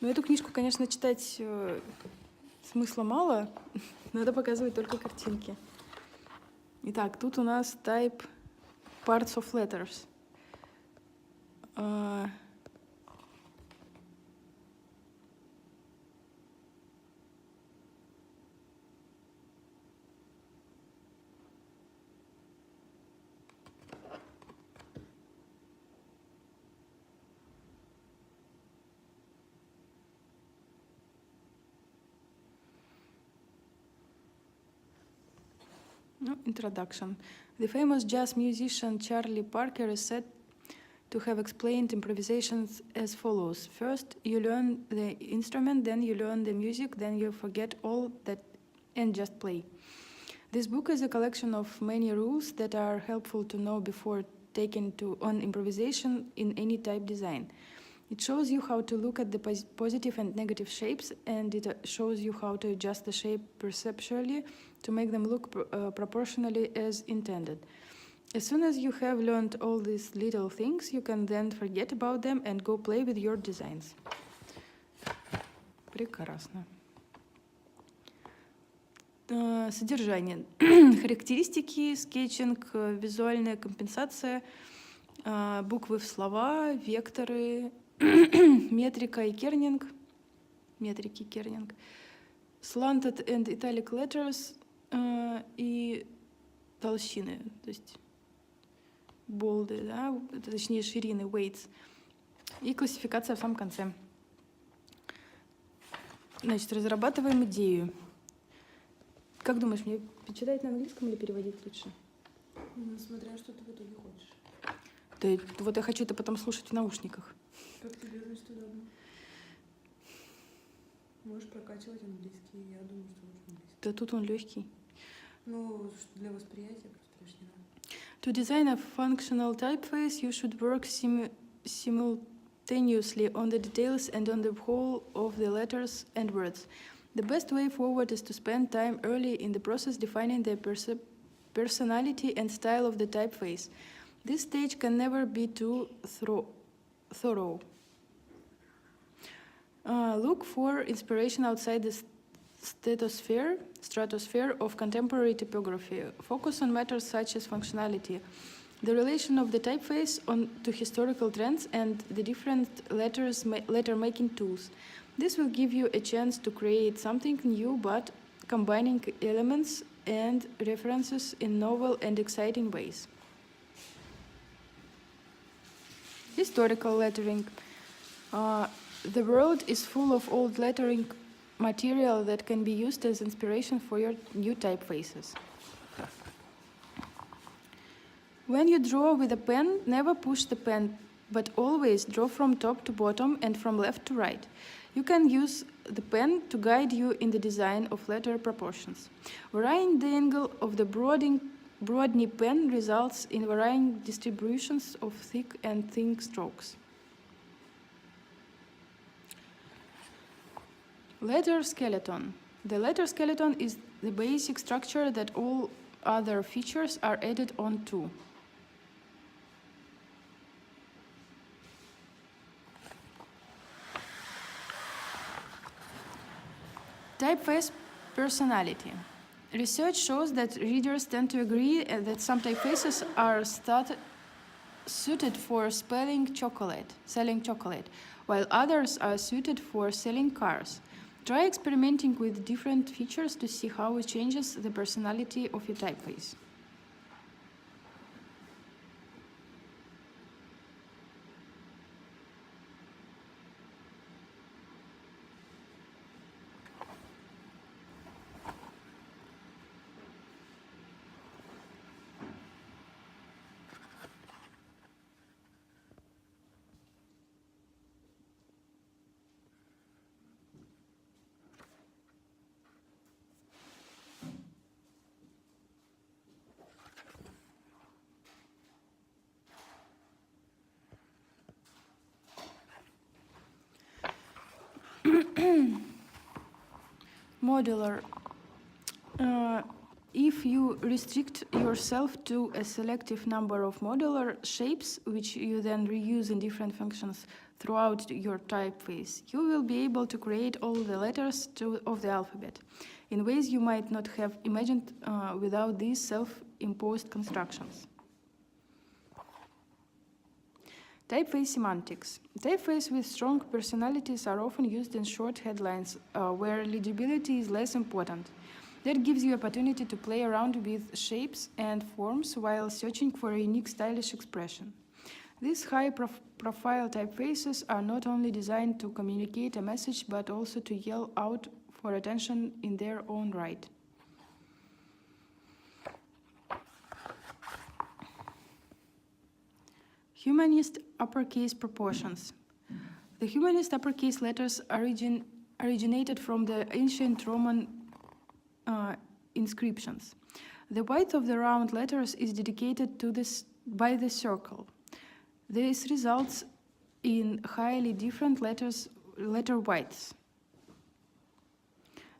Но эту книжку, конечно, читать смысла мало. Надо показывать только картинки. Итак, тут у нас type parts of letters. Introduction. The famous jazz musician Charlie Parker is said to have explained improvisations as follows. First, you learn the instrument, then you learn the music, then you forget all that and just play. This book is a collection of many rules that are helpful to know before taking on improvisation in any type design. It shows you how to look at the positive and negative shapes, and it shows you how to adjust the shape perceptually to make them look proportionally as intended. As soon as you have learned all these little things, you can then forget about them and go play with your designs. Прекрасно. Содержание. Характеристики, скетчинг, визуальная компенсация, буквы в слова, векторы, метрика и кернинг, метрики кернинг, slanted and italic letters и толщины, то есть болды, да, точнее ширины, weights, и классификация в самом конце. Значит, разрабатываем идею. Как думаешь, мне читать на английском или переводить лучше? Смотря что ты в итоге хочешь. Да, вот я хочу это потом слушать в наушниках. Как тебе, значит, удобно? Можешь прокачивать английский, я думаю, что лучше английский. Да тут он легкий. Ну, для восприятия просто лишний раз. To design a functional typeface, you should work simultaneously on the details and on the whole of the letters and words. The best way forward is to spend time early in the process defining the personality and style of the typeface. This stage can never be too thorough. Look for inspiration outside the stratosphere of contemporary typography. Focus on matters such as functionality, the relation of the typeface to historical trends, and the different letter-making tools. This will give you a chance to create something new, but combining elements and references in novel and exciting ways. Historical lettering. The world is full of old lettering material that can be used as inspiration for your new typefaces. When you draw with a pen, never push the pen, but always draw from top to bottom and from left to right. You can use the pen to guide you in the design of letter proportions. Varying the angle of the broadening pen results in varying distributions of thick and thin strokes. Letter skeleton. The letter skeleton is the basic structure that all other features are added on to. Typeface personality. Research shows that readers tend to agree that some typefaces are suited for selling chocolate, while others are suited for selling cars. Try experimenting with different features to see how it changes the personality of your typeface. Modular. If you restrict yourself to a selective number of modular shapes, which you then reuse in different functions throughout your typeface, you will be able to create all the letters of the alphabet in ways you might not have imagined without these self-imposed constructions. Typeface semantics. Typeface with strong personalities are often used in short headlines where legibility is less important. That gives you opportunity to play around with shapes and forms while searching for a unique stylish expression. These high-profile typefaces are not only designed to communicate a message but also to yell out for attention in their own right. Humanist uppercase proportions. The humanist uppercase letters originated from the ancient Roman inscriptions. The width of the round letters is dedicated to this by the circle. This results in highly different letter widths.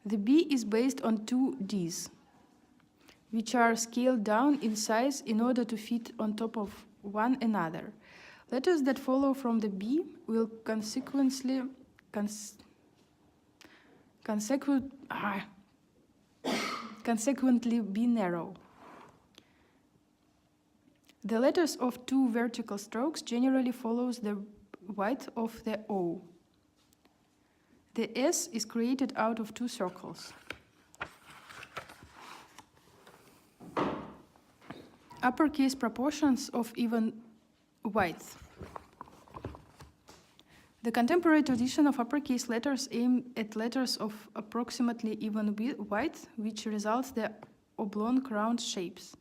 The B is based on two Ds, which are scaled down in size in order to fit on top of one another. Letters that follow from the B will consequently be narrow. The letters of two vertical strokes generally follows the width of the O. The S is created out of two circles. Uppercase proportions of even width. The contemporary tradition of uppercase letters aim at letters of approximately even width, which results in oblong round shapes.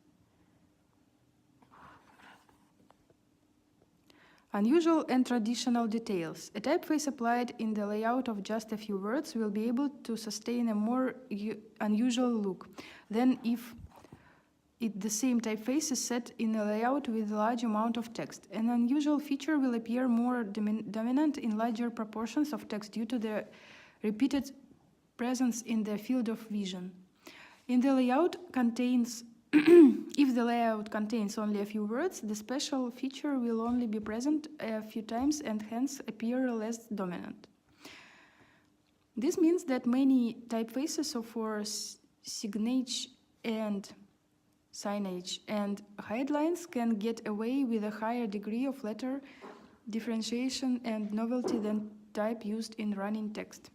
Unusual and traditional details. A typeface applied in the layout of just a few words will be able to sustain a more unusual look than if the same typeface is set in a layout with a large amount of text. An unusual feature will appear more dominant in larger proportions of text due to the repeated presence in the field of vision. In the layout contains If the layout contains only a few words, the special feature will only be present a few times and hence appear less dominant. This means that many typefaces for signage and headlines can get away with a higher degree of letter differentiation and novelty than type used in running text.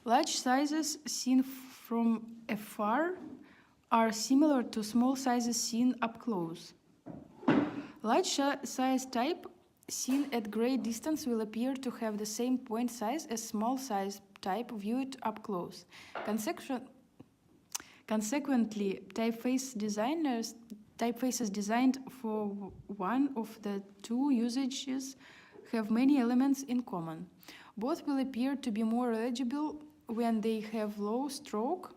Large sizes seen from afar are similar to small sizes seen up close. Large size type seen at great distance will appear to have the same point size as small size type viewed up close. Consequently, typefaces designed for one of the two usages have many elements in common. Both will appear to be more legible when they have low stroke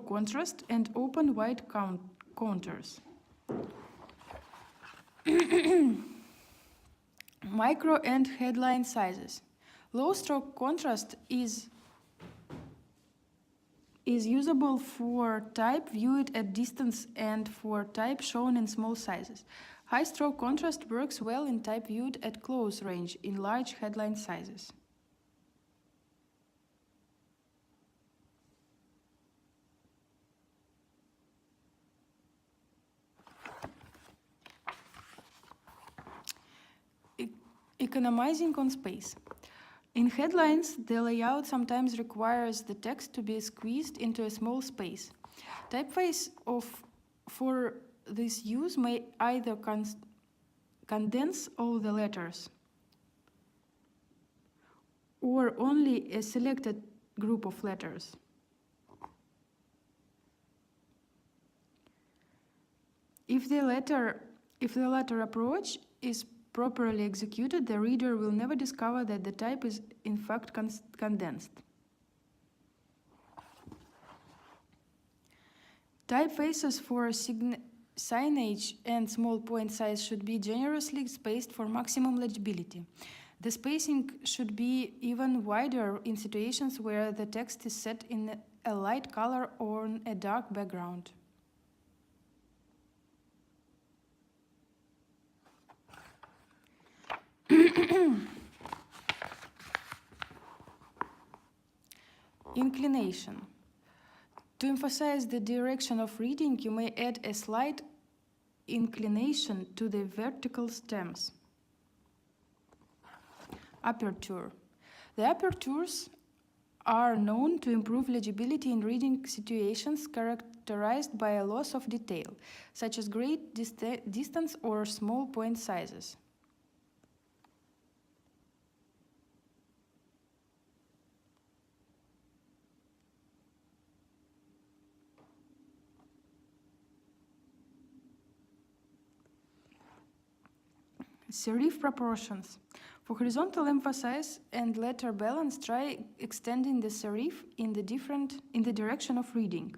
contrast and open white counters. Micro and headline sizes. Low stroke contrast is usable for type viewed at distance and for type shown in small sizes. High stroke contrast works well in type viewed at close range in large headline sizes. Economizing on space. In headlines, the layout sometimes requires the text to be squeezed into a small space. Typeface for this use may either condense all the letters or only a selected group of letters. If the latter approach is properly executed, the reader will never discover that the type is in fact condensed. Typefaces for signage and small point size should be generously spaced for maximum legibility. The spacing should be even wider in situations where the text is set in a light color or on a dark background. Inclination. To emphasize the direction of reading, you may add a slight inclination to the vertical stems. Aperture. The apertures are known to improve legibility in reading situations characterized by a loss of detail, such as great distance or small point sizes. Serif proportions. For horizontal emphasis and letter balance, try extending the serif in the direction of reading.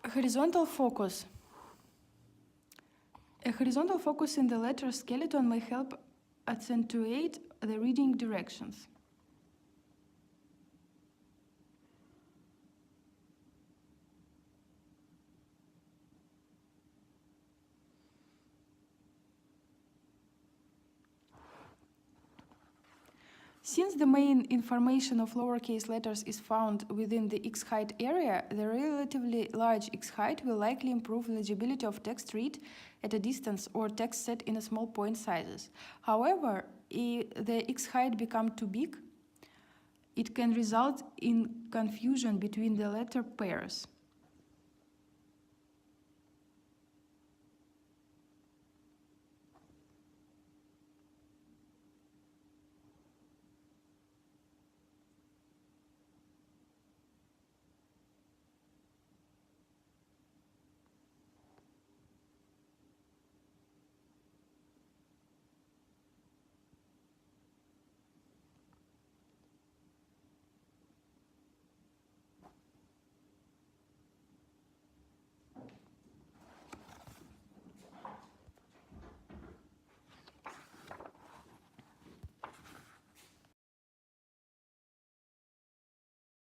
Horizontal focus. A horizontal focus in the letter skeleton may help accentuate the reading directions. Since the main information of lowercase letters is found within the X height area, the relatively large X height will likely improve legibility of text read at a distance or text set in a small point sizes. However, if the X height becomes too big, it can result in confusion between the letter pairs.